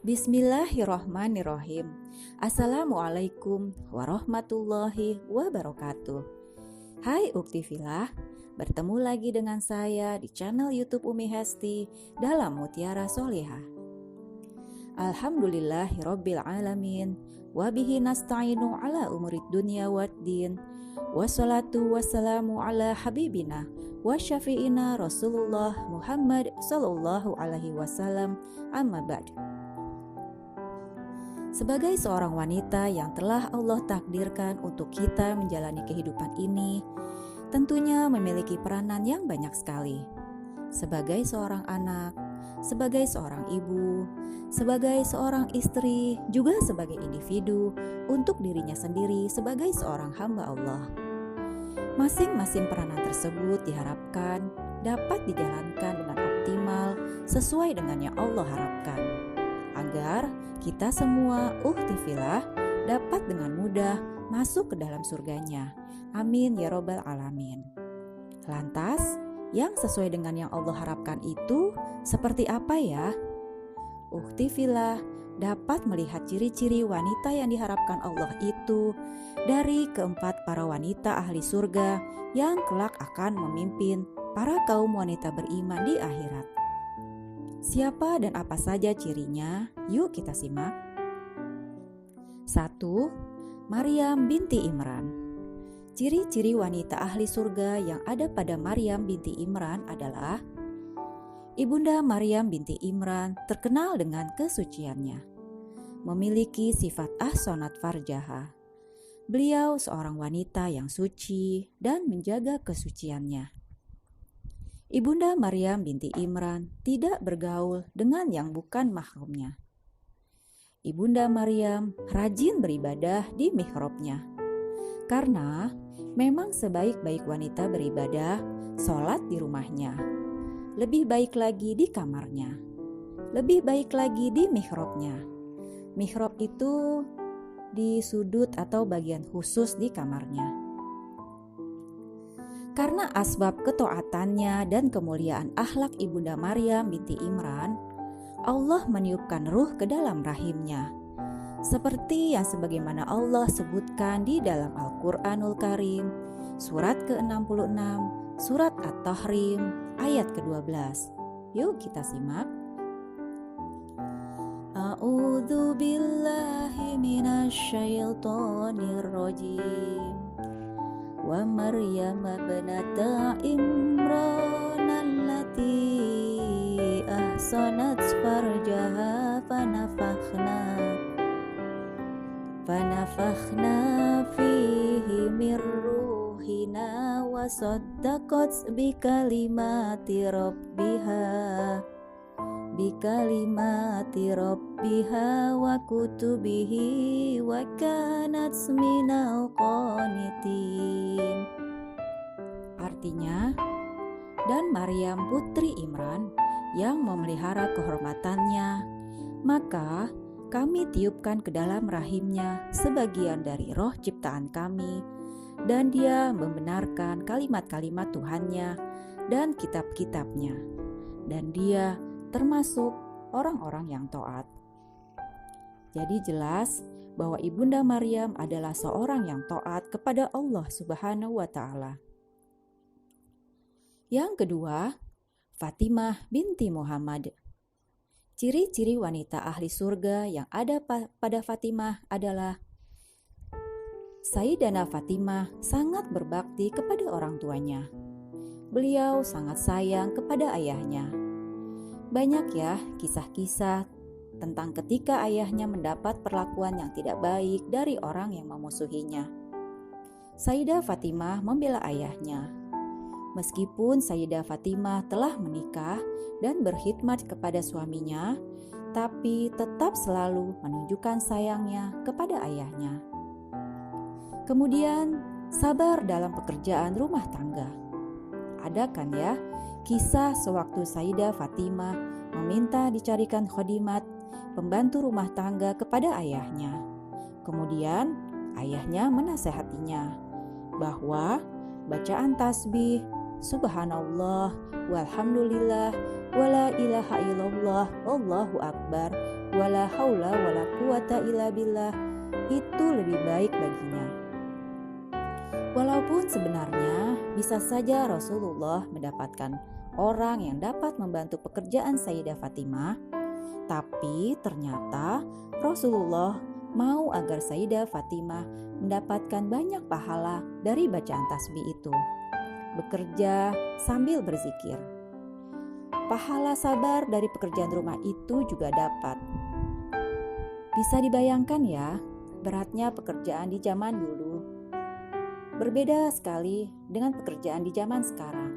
Bismillahirrohmanirrohim. Assalamualaikum warahmatullahi wabarakatuh. Hai Uktivilah, bertemu lagi dengan saya di channel YouTube Umi Hesti dalam Mutiara Solihah. Alhamdulillahirabbil alamin, wabihi nasta'inu ala umurid dunya waddin, wassalatu wassalamu ala habibina wa syafi'ina Rasulullah Muhammad sallallahu alaihi wasallam, amma ba'd. Sebagai seorang wanita yang telah Allah takdirkan untuk kita menjalani kehidupan ini, tentunya memiliki peranan yang banyak sekali. Sebagai seorang anak, sebagai seorang ibu, sebagai seorang istri, juga sebagai individu untuk dirinya sendiri sebagai seorang hamba Allah. Masing-masing peranan tersebut diharapkan dapat dijalankan dengan optimal sesuai dengan yang Allah harapkan, agar kita semua Uktivilah dapat dengan mudah masuk ke dalam surganya. Amin ya robbal alamin. Lantas, yang sesuai dengan yang Allah harapkan itu seperti apa ya? Uktivilah dapat melihat ciri-ciri wanita yang diharapkan Allah itu dari keempat para wanita ahli surga yang kelak akan memimpin para kaum wanita beriman di akhirat. Siapa dan apa saja cirinya? Yuk kita simak. 1. Maryam binti Imran. Ciri-ciri wanita ahli surga yang ada pada Maryam binti Imran adalah: Ibunda Maryam binti Imran terkenal dengan kesuciannya, memiliki sifat ahsanat farjaha. Beliau seorang wanita yang suci dan menjaga kesuciannya. Ibunda Maryam binti Imran tidak bergaul dengan yang bukan mahramnya. Ibunda Maryam rajin beribadah di mihrabnya, karena memang sebaik-baik wanita beribadah, sholat di rumahnya, lebih baik lagi di kamarnya, lebih baik lagi di mihrabnya. Mihrab itu di sudut atau bagian khusus di kamarnya. Karena asbab ketaatannya dan kemuliaan akhlak Ibunda Maryam binti Imran, Allah meniupkan ruh ke dalam rahimnya, seperti yang sebagaimana Allah sebutkan di dalam Al-Quranul Karim, surat ke-66, surat At-Tahrim, ayat ke-12. Yuk kita simak. A'udzu billahi minasyaitonir rajim. Wa Maryam ibnata Imran allati ahsanat farjaha fanafakhna fihi min ruhina wa saddaqat bikalimati rabbiha wa kutubihi wa kanat minal qanitin. Artinya, dan Maryam putri Imran yang memelihara kehormatannya, maka kami tiupkan ke dalam rahimnya sebagian dari roh ciptaan kami, dan dia membenarkan kalimat-kalimat Tuhannya dan kitab-kitabnya, dan dia termasuk orang-orang yang taat. Jadi jelas bahwa Ibunda Maryam adalah seorang yang taat kepada Allah Subhanahu wa Ta'ala. Yang kedua, Fatimah binti Muhammad. Ciri-ciri wanita ahli surga yang ada pada Fatimah adalah: Sayyidanah Fatimah sangat berbakti kepada orang tuanya. Beliau sangat sayang kepada ayahnya. Banyak ya kisah-kisah tentang ketika ayahnya mendapat perlakuan yang tidak baik dari orang yang memusuhinya. Sayyidah Fatimah membela ayahnya. Meskipun Sayyidah Fatimah telah menikah dan berkhidmat kepada suaminya, tapi tetap selalu menunjukkan sayangnya kepada ayahnya. Kemudian, sabar dalam pekerjaan rumah tangga. Ada kan ya kisah sewaktu Sayyidah Fatimah meminta dicarikan khodimat, pembantu rumah tangga kepada ayahnya. Kemudian ayahnya menasehatinya bahwa bacaan tasbih, Subhanallah, walhamdulillah, wala ilaha illallah, Allahu akbar, wala haula wala quwata illa billah, itu lebih baik baginya. Walaupun sebenarnya bisa saja Rasulullah mendapatkan orang yang dapat membantu pekerjaan Sayyidah Fatimah, tapi ternyata Rasulullah mau agar Sayyidah Fatimah mendapatkan banyak pahala dari bacaan tasbih itu. Bekerja sambil berzikir. Pahala sabar dari pekerjaan rumah itu juga dapat. Bisa dibayangkan ya, beratnya pekerjaan di zaman dulu. Berbeda sekali dengan pekerjaan di zaman sekarang.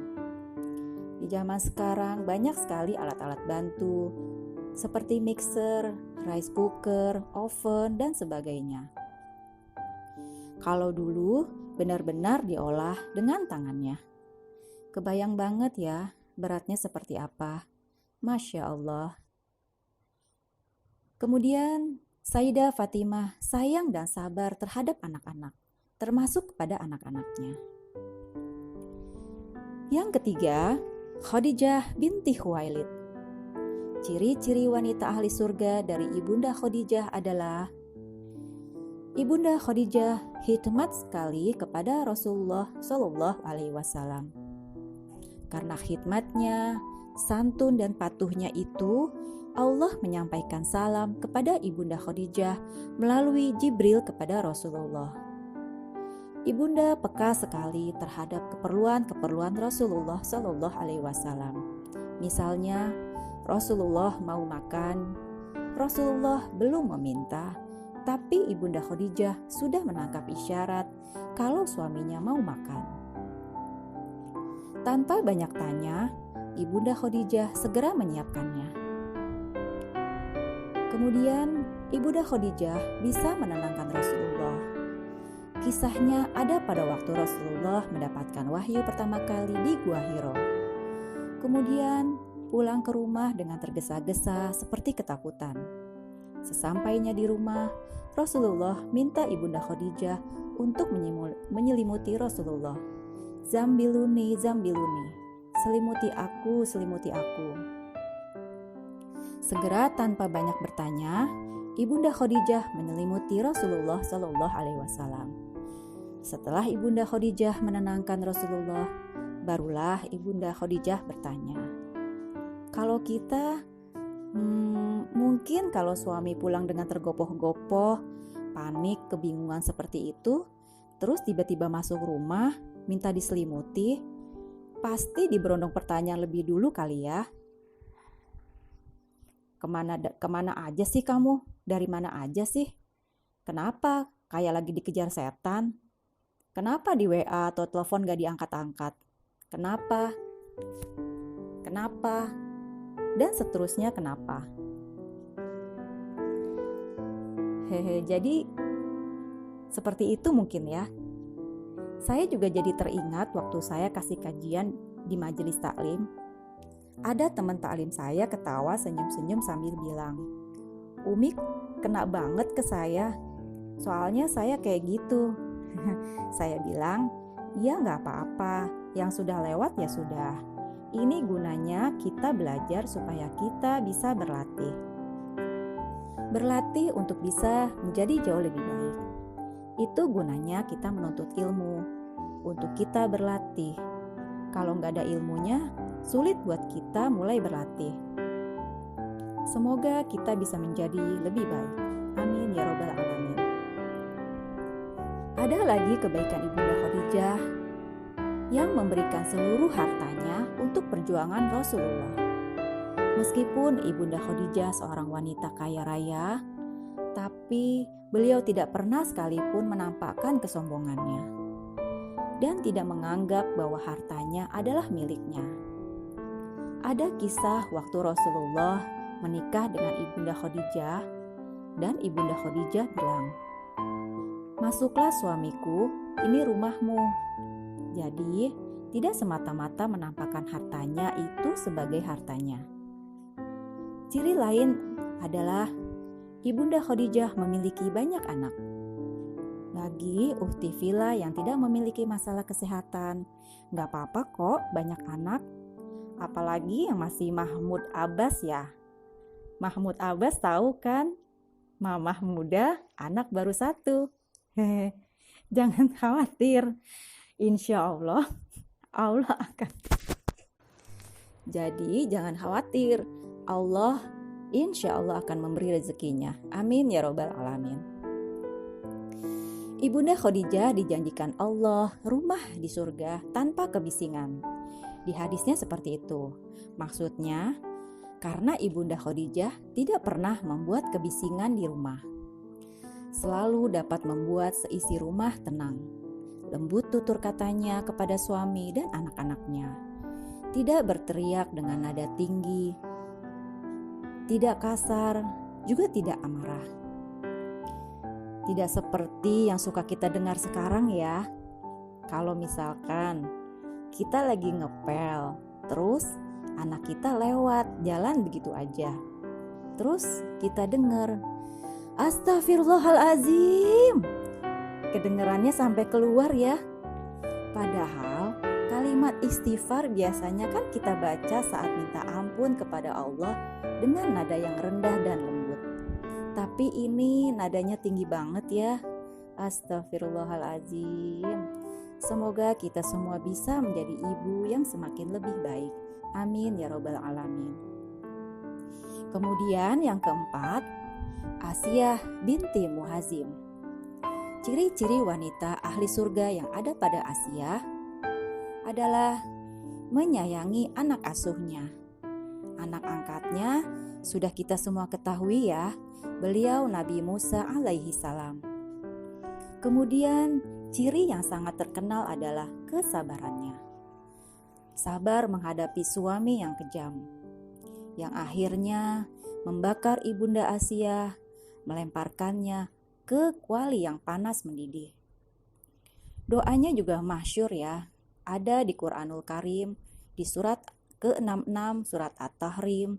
Di zaman sekarang banyak sekali alat-alat bantu, seperti mixer, rice cooker, oven, dan sebagainya. Kalau dulu benar-benar diolah dengan tangannya. Kebayang banget ya beratnya seperti apa. Masya Allah. Kemudian Sayyidah Fatimah sayang dan sabar terhadap anak-anak, termasuk kepada anak-anaknya. Yang ketiga, Khadijah binti Khuwailid. Ciri-ciri wanita ahli surga dari Ibunda Khadijah adalah Ibunda Khadijah khidmat sekali kepada Rasulullah Shallallahu Alaihi Wasallam. Karena khidmatnya, santun dan patuhnya itu, Allah menyampaikan salam kepada Ibunda Khadijah melalui Jibril kepada Rasulullah. Ibunda peka sekali terhadap keperluan-keperluan Rasulullah Shallallahu Alaihi Wasallam. Misalnya, Rasulullah mau makan, Rasulullah belum meminta, tapi Ibunda Khadijah sudah menangkap isyarat kalau suaminya mau makan. Tanpa banyak tanya, Ibunda Khadijah segera menyiapkannya. Kemudian, Ibunda Khadijah bisa menenangkan Rasulullah. Kisahnya ada pada waktu Rasulullah mendapatkan wahyu pertama kali di Gua Hiro. Kemudian, pulang ke rumah dengan tergesa-gesa seperti ketakutan. Sesampainya di rumah, Rasulullah minta Ibunda Khadijah untuk menyelimuti Rasulullah. Zambiluni, zambiluni, selimuti aku, selimuti aku. Segera tanpa banyak bertanya, Ibunda Khadijah menyelimuti Rasulullah Shallallahu Alaihi Wasallam. Setelah Ibunda Khadijah menenangkan Rasulullah, barulah Ibunda Khadijah bertanya, kalau kita, mungkin kalau suami pulang dengan tergopoh-gopoh, panik, kebingungan seperti itu, terus tiba-tiba masuk rumah, minta diselimuti, pasti diberondong pertanyaan lebih dulu kali ya. Kemana aja sih kamu? Dari mana aja sih? Kenapa? Kayak lagi dikejar setan? Kenapa di WA atau telepon gak diangkat-angkat? Kenapa? Kenapa? Dan seterusnya kenapa? Jadi seperti itu mungkin ya. Saya juga jadi teringat waktu saya kasih kajian di majelis taklim. Ada teman taklim saya ketawa senyum-senyum sambil bilang, "Umi kena banget ke saya, soalnya saya kayak gitu." Saya bilang, "Ya gak apa-apa, yang sudah lewat ya sudah. Ini gunanya kita belajar supaya kita bisa berlatih. Berlatih untuk bisa menjadi jauh lebih baik. Itu gunanya kita menuntut ilmu, untuk kita berlatih. Kalau gak ada ilmunya, sulit buat kita mulai berlatih. Semoga kita bisa menjadi lebih baik. Amin ya robbal alamin." Ada lagi kebaikan Ibunda Khadijah yang memberikan seluruh hartanya untuk perjuangan Rasulullah. Meskipun Ibunda Khadijah seorang wanita kaya raya, tapi beliau tidak pernah sekalipun menampakkan kesombongannya dan tidak menganggap bahwa hartanya adalah miliknya. Ada kisah waktu Rasulullah menikah dengan Ibunda Khadijah, dan Ibunda Khadijah bilang, "Masuklah suamiku, ini rumahmu." Jadi, tidak semata-mata menampakkan hartanya itu sebagai hartanya. Ciri lain adalah Ibunda Khadijah memiliki banyak anak. Lagi Uhti Villa yang tidak memiliki masalah kesehatan. Gak apa-apa kok banyak anak. Apalagi yang masih Mahmud Abbas ya. Mahmud Abbas tahu kan? Mamah muda, anak baru satu. Hehe. Jangan khawatir. Insya Allah akan. Jadi jangan khawatir. Allah insya Allah akan memberi rezekinya. Amin ya robbal alamin. Ibunda Khadijah dijanjikan Allah rumah di surga tanpa kebisingan. Di hadisnya seperti itu. Maksudnya, karena Ibunda Khadijah tidak pernah membuat kebisingan di rumah. Selalu dapat membuat seisi rumah tenang. Lembut tutur katanya kepada suami dan anak-anaknya. Tidak berteriak dengan nada tinggi. Tidak kasar, juga tidak amarah. Tidak seperti yang suka kita dengar sekarang ya. Kalau misalkan kita lagi ngepel, terus anak kita lewat jalan begitu aja. Terus kita dengar, Astagfirullahalazim. Kedengarannya sampai keluar ya. Padahal kalimat istighfar biasanya kan kita baca saat minta ampun kepada Allah dengan nada yang rendah dan lembut. Tapi ini nadanya tinggi banget ya. Astagfirullahalazim. Semoga kita semua bisa menjadi ibu yang semakin lebih baik. Amin ya robbal alamin. Kemudian yang keempat, Asiyah binti Muhazim. Ciri-ciri wanita ahli surga yang ada pada Asiyah adalah menyayangi anak asuhnya. Anak angkatnya sudah kita semua ketahui ya, beliau Nabi Musa alaihi salam. Kemudian ciri yang sangat terkenal adalah kesabarannya. Sabar menghadapi suami yang kejam, yang akhirnya membakar Ibunda Asiyah, melemparkannya ke kuali yang panas mendidih. Doanya juga masyhur ya, ada di Quranul Karim, di surat ke-66 surat At-Tahrim,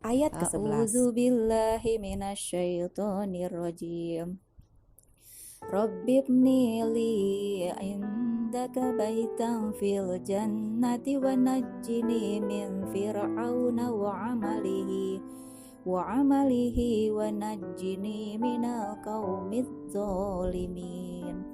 ayat ke-11. A'udzubillahi minasyaitonirrajim. Rabbibni li indaka baitan fil jannati wa najjini min fir'auna wa amalihi wa najjini minal qaumidz zalimin.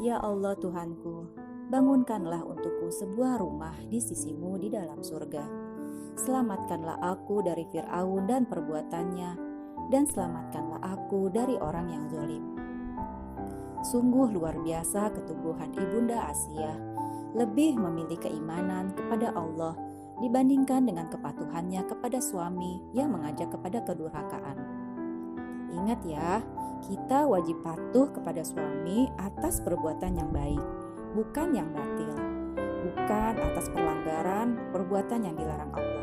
Ya Allah Tuhanku, bangunkanlah untukku sebuah rumah di sisimu di dalam surga. Selamatkanlah aku dari Fir'aun dan perbuatannya, dan selamatkanlah aku dari orang yang zalim. Sungguh luar biasa keteguhan Ibunda Asiyah, lebih memilih keimanan kepada Allah dibandingkan dengan kepatuhannya kepada suami yang mengajak kepada kedurhakaan. Ingat ya, kita wajib patuh kepada suami atas perbuatan yang baik, bukan yang batil, bukan atas pelanggaran perbuatan yang dilarang Allah.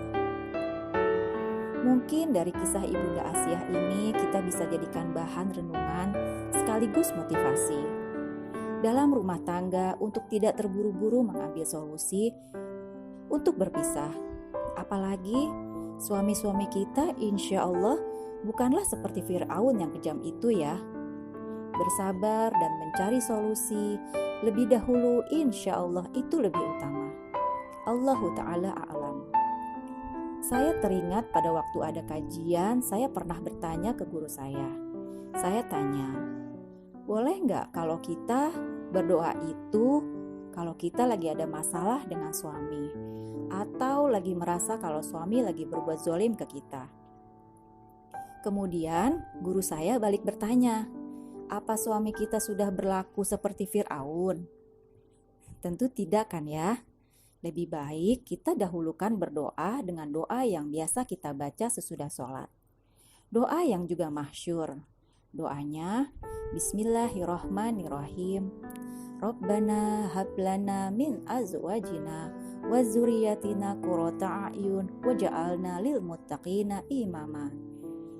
Mungkin dari kisah Ibunda Asiyah ini kita bisa jadikan bahan renungan sekaligus motivasi dalam rumah tangga untuk tidak terburu-buru mengambil solusi untuk berpisah. Apalagi suami-suami kita insya Allah bukanlah seperti Fir'aun yang kejam itu ya. Bersabar dan mencari solusi lebih dahulu insya Allah itu lebih utama. Allahu Ta'ala a'lam. Saya teringat pada waktu ada kajian, saya pernah bertanya ke guru saya. Saya tanya, boleh nggak kalau kita berdoa itu kalau kita lagi ada masalah dengan suami, atau lagi merasa kalau suami lagi berbuat zalim ke kita? Kemudian guru saya balik bertanya, apa suami kita sudah berlaku seperti Fir'aun? Tentu tidak kan ya? Lebih baik kita dahulukan berdoa dengan doa yang biasa kita baca sesudah sholat. Doa yang juga masyhur. Doanya, Bismillahirrahmanirrahim. Rabbana hablana min azwajina wa zuriyatina qurrata a'yun waj'alna lil muttaqina imama.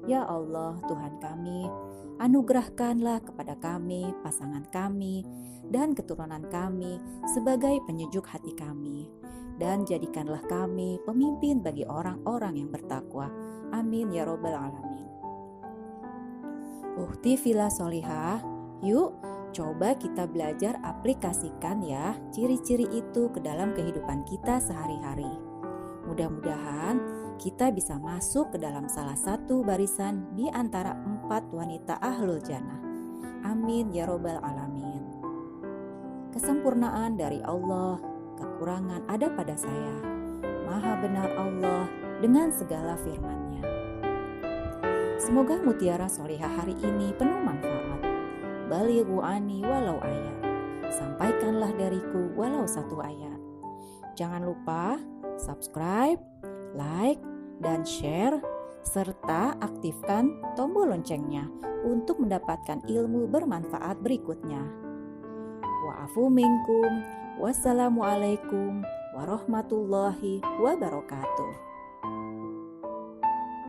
Ya Allah Tuhan kami, anugerahkanlah kepada kami, pasangan kami, dan keturunan kami sebagai penyejuk hati kami. Dan jadikanlah kami pemimpin bagi orang-orang yang bertakwa. Amin ya robbal alamin. Ukhti Fila Solihah, yuk coba kita belajar aplikasikan ya ciri-ciri itu ke dalam kehidupan kita sehari-hari. Mudah-mudahan kita bisa masuk ke dalam salah satu barisan di antara 4 wanita ahlul jannah. Amin ya robbal alamin. Kesempurnaan dari Allah, kekurangan ada pada saya. Maha benar Allah dengan segala firman-Nya. Semoga mutiara solihah hari ini penuh manfaat. Balighu ani walau ayat. Sampaikanlah dariku walau 1 ayat. Jangan lupa subscribe, like, dan share, serta aktifkan tombol loncengnya untuk mendapatkan ilmu bermanfaat berikutnya. Wa'afu minkum, wassalamualaikum warahmatullahi wabarakatuh.